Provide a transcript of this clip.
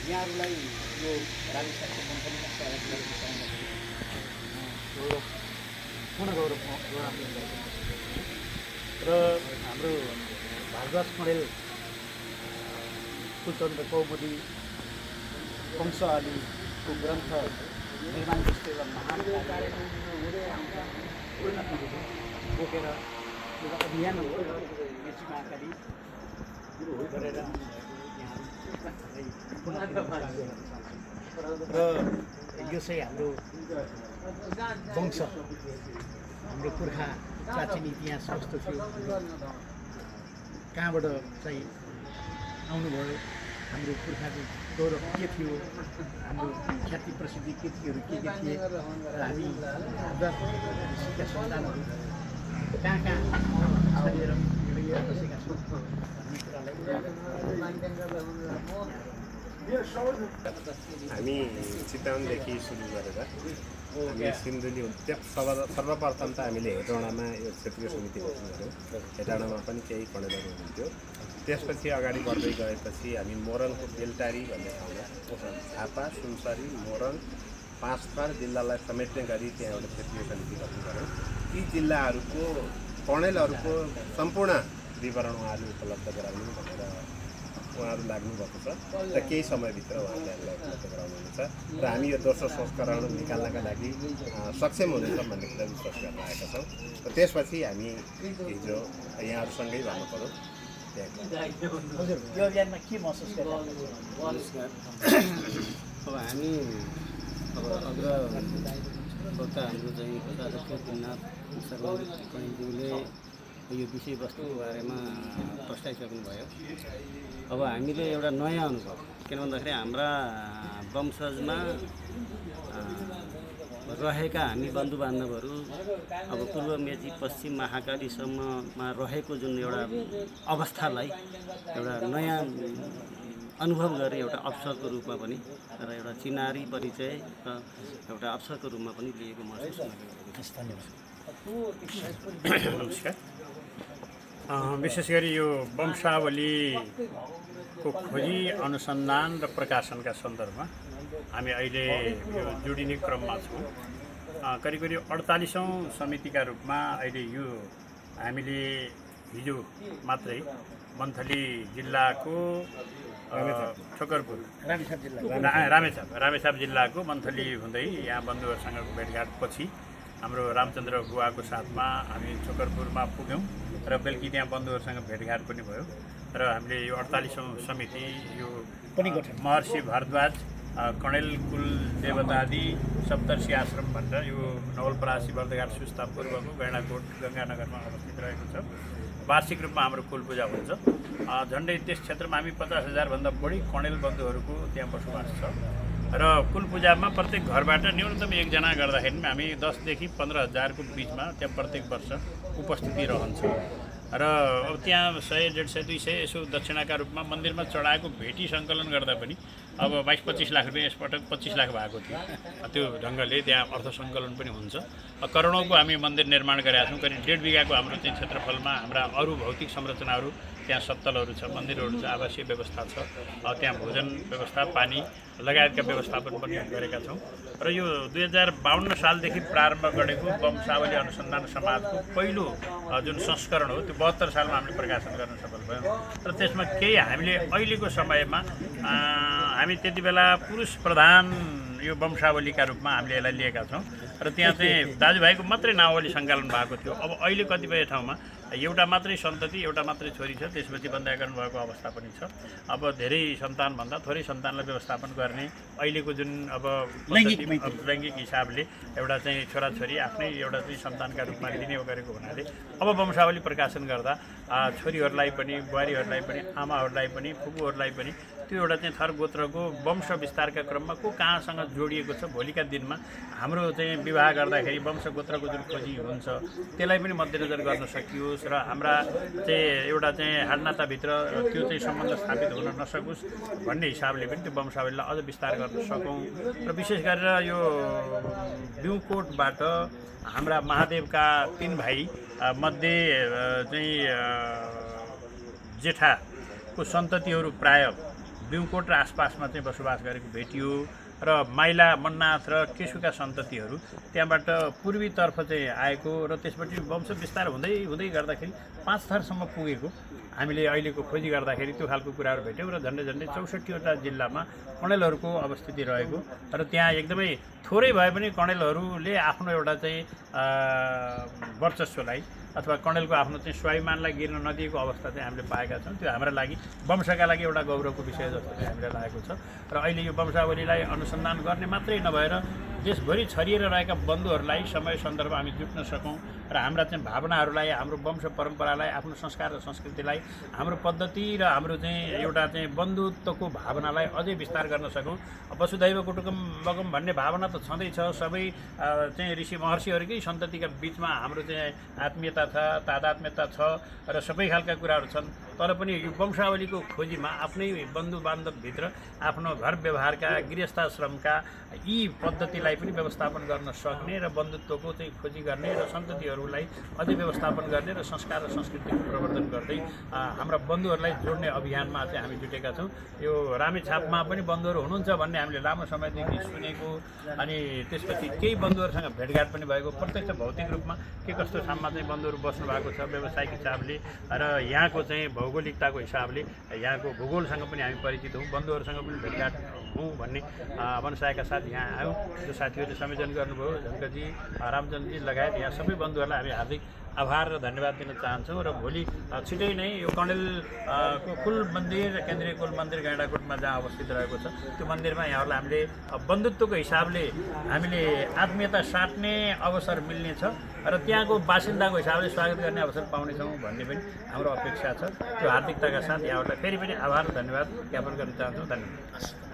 यहाँहरूलाई यो राज्य सरकारको कम्पनीमा सहयोग गरेको पाउँदाखेरि पूर्ण गौरव र हाम्रो भारद्वाज कँडेल कुलचन्द्र कौमुदी वंश आदिको ग्रन्थ निर्माण जस्तो एउटा महान बोकेर एउटा अभियान मेची महाकाली गरेर र यो चाहिँ हाम्रो वंश हाम्रो पुर्खा प्राचीन इतिहास कस्तो थियो कहाँबाट चाहिँ आउनुभयो हाम्रो पुर्खाको गौरव के थियो हाम्रो ख्याति प्रसिद्धि के थियो के थिए र हामी ऋषिका सन्तानहरू कहाँ छरिएर बसेका छौँ भन्ने कुरालाई हामी चितवनदेखि सुरु गरेर हामी सिन्धुली सर्वप्रथम त हामीले हेटौँडामा यो क्षेत्रीय समिति गठन गऱ्यौँ। हेटौँडामा पनि केही कणेलहरू हुनुहुन्थ्यो। त्यसपछि अगाडि बढ्दै गएपछि हामी मोरङको बेलटारी भन्ने ठाउँमा झापा, सुनसरी, मोरङ, पाँचथर जिल्लालाई समेट्ने गरी त्यहाँ एउटा क्षेत्रीय समिति गठन गऱ्यौँ। यी जिल्लाहरूको कणेलहरूको सम्पूर्ण विवरण उहाँहरूले उपलब्ध गराउनु भनेर उहाँहरू लाग्नुभएको छ र केही समयभित्र उहाँहरूले हामीलाई उपलब्ध गराउनुहुन्छ र हामी यो दोस्रो संस्करण निकाल्नका लागि सक्षम हुनेछौँ भन्ने कुरा विश्वास गर्न आएका छौँ। र त्यसपछि हामी हिजो यहाँहरूसँगै भन्नु पऱ्यो हजुर यो अभियानमा के महसुस गरिरहेको अब हामी अब अग्र वक्ता हाम्रो चाहिँ अध्यक्ष दिलनाथ शर्मा कणेलज्यूले यो विषयवस्तुको बारेमा प्रस्ताइसक्नुभयो। अब हामीले एउटा नयाँ अनुभव किन भन्दाखेरि हाम्रा वंशजमा रहेका हामी बन्धुबान्धवहरू अब पूर्व मेची पश्चिम महाकालीसम्ममा रहेको जुन एउटा अवस्थालाई एउटा नयाँ अनुभव गरे एउटा अवसरको रूपमा पनि र एउटा चिनारी परिचय र एउटा अवसरको रूपमा पनि लिएको महसुस नमस्कार। विशेष गरी यो वंशावलीको खोजी अनुसन्धान र प्रकाशनका सन्दर्भमा हामी अहिले यो जोडिने क्रममा छौँ। करिब करिब 48औं समितिका रूपमा अहिले यो हामीले हिजो मात्रै मन्थली जिल्लाको ठोकरपुर रामेछाप जिल्लाको मन्थली हुँदै यहाँ बन्धुहरूसँग भेटघाटपछि हाम्रो रामचन्द्र गुवाको साथमा हामी ठोकरपुरमा पुग्यौँ र बेलुकी त्यहाँ बन्धुहरूसँग भेटघाट पनि भयो र हामीले यो 48औं समिति यो पनि गठन महर्षि भारद्वाज कणेल कुल देवतादि सप्तर्षि आश्रम भनेर यो नवलपरासी बर्दघाट सुस्ता पूर्वको गैँडाकोट गङ्गानगरमा अवस्थित रहेको छ। वार्षिक रूपमा हाम्रो कुल पूजा हुन्छ। झन्डै त्यस क्षेत्रमा हामी 50,000 भन्दा बढी कणेल बन्धुहरूको त्यहाँ बसोबास छ र कुल पूजामा प्रत्येक घरबाट न्यूनतम एकजना गर्दाखेरि हामी 10 देखि 15,000 को बिचमा त्यहाँ प्रत्येक वर्ष उपस्थिति रहन्छ र अब त्यहाँ 100, 150, 200 यसो दक्षिणाका रूपमा मन्दिरमा चढाएको भेटी सङ्कलन गर्दा पनि अब 22-25 लाख रुपियाँ यसपटक 25 लाख भएको थियो। त्यो ढङ्गले त्यहाँ अर्थ सङ्कलन पनि हुन्छ। करोडौँको हामी मन्दिर निर्माण गरेका छौँ। करिब 1.5 बिघाको हाम्रो चाहिँ क्षेत्रफलमा हाम्रा अरू भौतिक संरचनाहरू त्यहाँ सत्तलहरू छ, मन्दिरहरू छ, आवासीय व्यवस्था छ, त्यहाँ भोजन व्यवस्था, पानी लगायतका व्यवस्थापन पनि गरेका छौँ। र यो 2052 सालदेखि प्रारम्भ गरेको वंशावली अनुसन्धान समाजको पहिलो जुन संस्करण हो त्यो 72 सालमा हामीले प्रकाशन गर्न सफल भयौँ र त्यसमा केही हामीले अहिलेको समयमा हामी त्यति बेला पुरुष प्रधान यो वंशावलीका रूपमा हामीले यसलाई लिएका छौँ र त्यहाँ चाहिँ दाजुभाइको मात्रै नावली सङ्कलन भएको थियो। अब अहिले कतिपय ठाउँमा एउटा मात्रै सन्तति, एउटा मात्रै छोरी छ, त्यसपछि बन्ध्याकरण भएको अवस्था पनि छ। अब धेरै सन्तानभन्दा थोरै सन्तानलाई व्यवस्थापन गर्ने अहिलेको जुन अब लैङ्गिक हिसाबले एउटा चाहिँ छोराछोरी आफ्नै एउटा चाहिँ सन्तानका रूपमा लिने गरेको हुनाले अब वंशावली प्रकाशन गर्दा छोरीहरूलाई पनि, बुहारीहरूलाई पनि, आमाहरूलाई पनि, फुपूहरूलाई पनि त्यो एउटा चाहिँ थर गोत्रको वंश विस्तारका क्रममा को कहाँसँग जोडिएको छ भोलिका दिनमा हाम्रो चाहिँ विवाह गर्दाखेरि वंश गोत्रको जुन खोजी हुन्छ त्यसलाई पनि मध्यनजर गर्न सकियोस् र हाम्रा चाहिँ एउटा चाहिँ हाडनाताभित्र त्यो चाहिँ सम्बन्ध स्थापित हुन नसकोस् भन्ने हिसाबले पनि त्यो वंशावलीलाई अझ विस्तार गर्न सकौँ र विशेष गरेर यो बिउकोटबाट हाम्रा महादेवका 3 भाइ मध्ये चाहिँ जेठाको सन्ततिहरू प्राय बिउकोट र आसपासमा चाहिँ बसोबास गरेको भेटियो र माइला मन्नाथ र केशुका सन्ततिहरू त्यहाँबाट पूर्वीतर्फ चाहिँ आएको र त्यसपछि वंश विस्तार हुँदै हुँदै गर्दाखेरि 5 थरसम्म पुगेको हामीले अहिलेको खोजी गर्दाखेरि त्यो खालको कुराहरू भेट्यौँ र झन्डै 64वटा जिल्लामा कणेलहरूको अवस्थिति रहेको र त्यहाँ एकदमै थोरै भए पनि कणेलहरूले आफ्नो एउटा चाहिँ वर्चस्वलाई अथवा कणेलको आफ्नो चाहिँ स्वाभिमानलाई गिर्न नदिएको अवस्था चाहिँ हामीले पाएका छौँ। त्यो हाम्रा लागि वंशका लागि एउटा गौरवको विषय जस्तो चाहिँ हामीलाई लागेको छ र अहिले यो वंशावलीलाई अनुसन्धान गर्ने मात्रै नभएर देशभरि छरिएर रहेका बन्धुहरूलाई समय सन्दर्भ हामी जुट्न सकौँ र हाम्रा चाहिँ भावनाहरूलाई हाम्रो वंश परम्परालाई आफ्नो संस्कार र संस्कृतिलाई हाम्रो पद्धति र हाम्रो चाहिँ एउटा चाहिँ बन्धुत्वको भावनालाई अझै विस्तार गर्न सकौँ। वसुधैव कुटुम्बकम भन्ने भावना त छँदैछ, सबै चाहिँ ऋषि महर्षिहरूकै सन्ततिका बिचमा हाम्रो चाहिँ आत्मीयता छ, तादात्म्यता छ र सबै खालका कुराहरू छन्। तर पनि यो वंशावलीको खोजीमा आफ्नै बन्धु बान्धवभित्र आफ्नो घर व्यवहारका गृहस्थाश्रमका यी पद्धतिलाई पनि व्यवस्थापन गर्न सक्ने र बन्धुत्वको चाहिँ खोजी गर्ने र सन्ततिहरूलाई अझै व्यवस्थापन गर्ने र संस्कार र संस्कृतिको प्रवर्धन गर्दै हाम्रा बन्धुहरूलाई जोड्ने अभियानमा चाहिँ हामी जुटेका छौँ। यो रामेछापमा पनि बन्धुहरू हुनुहुन्छ भन्ने हामीले लामो समयदेखि सुनेको, अनि त्यसपछि केही बन्धुहरूसँग भेटघाट पनि भएको, प्रत्यक्ष भौतिक रूपमा के कस्तो ठाउँमा चाहिँ बन्धुहरू बस्नु भएको छ व्यावसायिक हिसाबले र यहाँको चाहिँ भौगोलिकताको हिसाबले यहाँको भूगोलसँग पनि हामी परिचित हौँ, बन्धुहरूसँग पनि भेटघाट हौँ भन्ने मनसायका साथ यहाँ आयौँ। जो साथीहरूले संयोजन गर्नुभयो, झन्कजी, रामचन्द्रजी लगायत यहाँ सबै बन्धुहरूलाई हामी हार्दिक आभार र धन्यवाद दिन चाहन्छौँ। र भोलि छिटै नै यो कणेलको कुल मन्दिर, केन्द्रीय कुल मन्दिर गैँडाकोटमा जहाँ अवस्थित रहेको छ त्यो मन्दिरमा यहाँहरूलाई हामीले बन्धुत्वको हिसाबले हामीले आत्मीयता साट्ने अवसर मिल्नेछ र त्यहाँको बासिन्दाको हिसाबले स्वागत गर्ने अवसर पाउनेछौँ भन्ने पनि हाम्रो अपेक्षा छ। त्यो हार्दिकताका साथ यहाँहरूलाई फेरि पनि आभार र धन्यवाद ज्ञापन गर्न चाहन्छौँ। धन्यवाद।